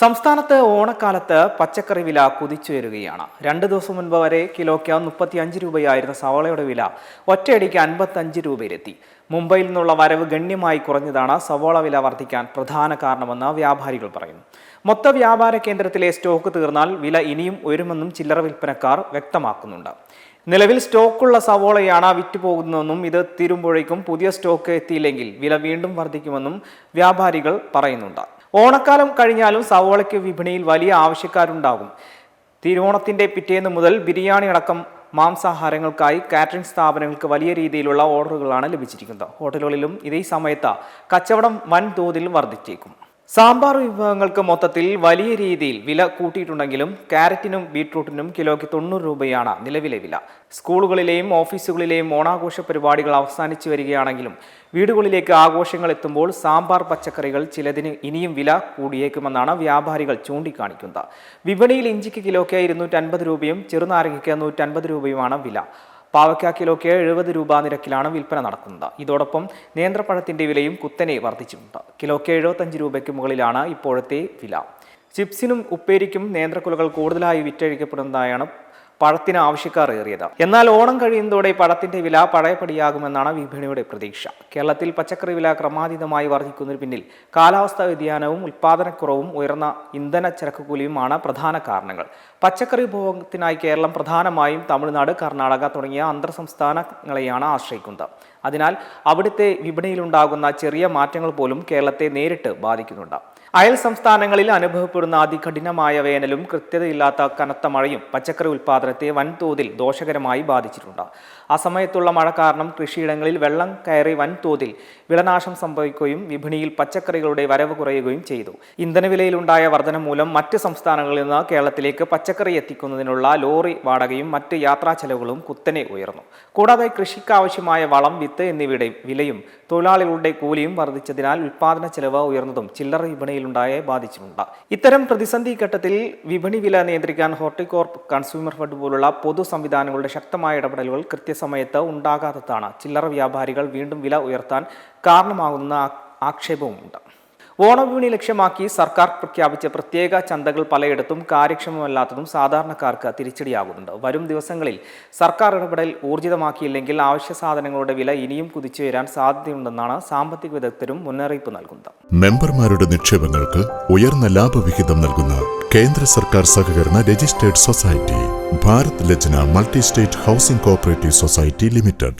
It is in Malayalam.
സംസ്ഥാനത്ത് ഓണക്കാലത്ത് പച്ചക്കറി വില കുതിച്ചുയരുകയാണ്. 2 ദിവസം മുൻപ് വരെ കിലോയ്ക്ക് 35 രൂപയായിരുന്ന സവാളയുടെ വില ഒറ്റയടിക്ക് 55 രൂപയിലെത്തി. മുംബൈയിൽ നിന്നുള്ള വരവ് ഗണ്യമായി കുറഞ്ഞതാണ് സവാള വില വർദ്ധിക്കാൻ പ്രധാന കാരണമെന്ന് വ്യാപാരികൾ പറയുന്നു. മൊത്ത വ്യാപാര കേന്ദ്രത്തിലെ സ്റ്റോക്ക് തീർന്നാൽ വില ഇനിയും ഉയരുമെന്നും ചില്ലറ വിൽപ്പനക്കാർ വ്യക്തമാക്കുന്നുണ്ട്. നിലവിൽ സ്റ്റോക്കുള്ള സവാളയാണ് വിറ്റുപോകുന്നതെന്നും ഇത് തീരുമ്പോഴേക്കും പുതിയ സ്റ്റോക്ക് എത്തിയില്ലെങ്കിൽ വില വീണ്ടും വർദ്ധിക്കുമെന്നും വ്യാപാരികൾ പറയുന്നുണ്ട്. ഓണക്കാലം കഴിഞ്ഞാലും സവാളയ്ക്ക് വിപണിയിൽ വലിയ ആവശ്യക്കാരുണ്ടാകും. തിരുവോണത്തിന്റെ പിറ്റേന്ന് മുതൽ ബിരിയാണി അടക്കം മാംസാഹാരങ്ങൾക്കായി കാറ്ററിംഗ് സ്ഥാപനങ്ങൾക്ക് വലിയ രീതിയിലുള്ള ഓർഡറുകളാണ് ലഭിച്ചിരിക്കുന്നത്. ഹോട്ടലുകളിലും ഇതേ സമയത്ത് കച്ചവടം വൻതോതിൽ വർദ്ധിച്ചേക്കും. സാമ്പാർ വിഭവങ്ങൾക്ക് മൊത്തത്തിൽ വലിയ രീതിയിൽ വില കൂട്ടിയിട്ടുണ്ടെങ്കിലും ക്യാരറ്റിനും ബീട്രൂട്ടിനും കിലോയ്ക്ക് 90 രൂപയാണ് നിലവിലെ വില. സ്കൂളുകളിലെയും ഓഫീസുകളിലെയും ഓണാഘോഷ പരിപാടികൾ അവസാനിച്ചു വരികയാണെങ്കിലും വീടുകളിലേക്ക് ആഘോഷങ്ങൾ എത്തുമ്പോൾ സാമ്പാർ പച്ചക്കറികൾ ചിലതിന് ഇനിയും വില കൂടിയേക്കുമെന്നാണ് വ്യാപാരികൾ ചൂണ്ടിക്കാണിക്കുന്നത്. വിപണിയിൽ ഇഞ്ചിക്ക് കിലോയ്ക്ക് 250 രൂപയും ചെറുനാരങ്ങയ്ക്ക് 150 രൂപയുമാണ് വില. പാവയ്ക്ക കിലോയ്ക്ക് 70 രൂപ നിരക്കിലാണ് വിൽപ്പന നടക്കുന്നത്. ഇതോടൊപ്പം നേന്ത്രപ്പഴത്തിന്റെ വിലയും കുത്തനെ വർദ്ധിച്ചിട്ടുണ്ട്. കിലോയ്ക്ക് 75 രൂപയ്ക്ക് മുകളിലാണ് ഇപ്പോഴത്തെ വില. ചിപ്സിനും ഉപ്പേരിക്കും നേന്ത്രക്കുലകൾ കൂടുതലായി വിറ്റഴിക്കപ്പെടുന്നതായാണ് പഴത്തിന് ആവശ്യക്കാർ ഏറിയത്. എന്നാൽ ഓണം കഴിയുന്നതോടെ പഴത്തിന്റെ വില പഴയപടിയാകുമെന്നാണ് വിപണിയുടെ പ്രതീക്ഷ. കേരളത്തിൽ പച്ചക്കറി വില ക്രമാതീതമായി വർദ്ധിക്കുന്നതിന് പിന്നിൽ കാലാവസ്ഥാ വ്യതിയാനവും ഉൽപ്പാദനക്കുറവും ഉയർന്ന ഇന്ധന ചരക്കുകൂലിയുമാണ് പ്രധാന കാരണങ്ങൾ. പച്ചക്കറി ഉപഭോഗത്തിനായി കേരളം പ്രധാനമായും തമിഴ്നാട്, കർണാടക തുടങ്ങിയ അന്തർ സംസ്ഥാനങ്ങളെയാണ് ആശ്രയിക്കുന്നത്. അതിനാൽ അവിടുത്തെ വിപണിയിലുണ്ടാകുന്ന ചെറിയ മാറ്റങ്ങൾ പോലും കേരളത്തെ നേരിട്ട് ബാധിക്കുന്നുണ്ട്. അയൽ സംസ്ഥാനങ്ങളിൽ അനുഭവപ്പെടുന്ന അതികഠിനമായ വേനലും കൃത്യതയില്ലാത്ത കനത്ത മഴയും പച്ചക്കറി ഉൽപ്പാദനത്തെ വൻതോതിൽ ദോഷകരമായി ബാധിച്ചിട്ടുണ്ട്. അസമയത്തുള്ള മഴ കാരണം കൃഷിയിടങ്ങളിൽ വെള്ളം കയറി വൻതോതിൽ വിളനാശം സംഭവിക്കുകയും വിപണിയിൽ പച്ചക്കറികളുടെ വരവ് കുറയുകയും ചെയ്തു. ഇന്ധനവിലയിലുണ്ടായ വർധന മൂലം മറ്റ് സംസ്ഥാനങ്ങളിൽ നിന്ന് കേരളത്തിലേക്ക് പച്ചക്കറി എത്തിക്കുന്നതിനുള്ള ലോറി വാടകയും മറ്റ് യാത്രാ ചെലവുകളും കുത്തനെ ഉയർന്നു. കൂടാതെ കൃഷിക്കാവശ്യമായ വളം, വിത്ത് എന്നിവയുടെ വിലയും തൊഴിലാളികളുടെ കൂലിയും വർദ്ധിച്ചതിനാൽ ഉൽപ്പാദന ചെലവ് ഉയർന്നതും ചില്ലറ വിപണിയിലുണ്ടായ ബാധിച്ചിട്ടുണ്ട്. ഇത്തരം പ്രതിസന്ധി ഘട്ടത്തിൽ വിപണി വില നിയന്ത്രിക്കാൻ ഹോർട്ടികോർപ്പ്, കൺസ്യൂമർ ഫെഡ് പോലുള്ള പൊതു സംവിധാനങ്ങളുടെ ശക്തമായ ഇടപെടലുകൾ കൃത്യസമയത്ത് ഉണ്ടാകാത്തതാണ് ചില്ലറ വ്യാപാരികൾ വീണ്ടും വില ഉയർത്താൻ കാരണമാകുന്ന ആക്ഷേപവുമുണ്ട്. ഓണവിപണി ലക്ഷ്യമാക്കി സർക്കാർ പ്രഖ്യാപിച്ച പ്രത്യേക ചന്തകൾ പലയിടത്തും കാര്യക്ഷമമല്ലാത്തതും സാധാരണക്കാർക്ക് തിരിച്ചടിയാകുന്നുണ്ട്. വരും ദിവസങ്ങളിൽ സർക്കാർ ഇടപെടൽ ഊർജിതമാക്കിയില്ലെങ്കിൽ അവശ്യ സാധനങ്ങളുടെ വില ഇനിയും കുതിച്ചുയരാൻ സാധ്യതയുണ്ടെന്നാണ് സാമ്പത്തിക വിദഗ്ധരും മുന്നറിയിപ്പ് നൽകുന്നത്. മെമ്പർമാരുടെ നിക്ഷേപങ്ങൾക്ക് ഉയർന്ന ലാഭവിഹിതം നൽകുന്ന കേന്ദ്ര സർക്കാർ സഹകരണ registered society Bharat Lajna multi state housing cooperative society limited.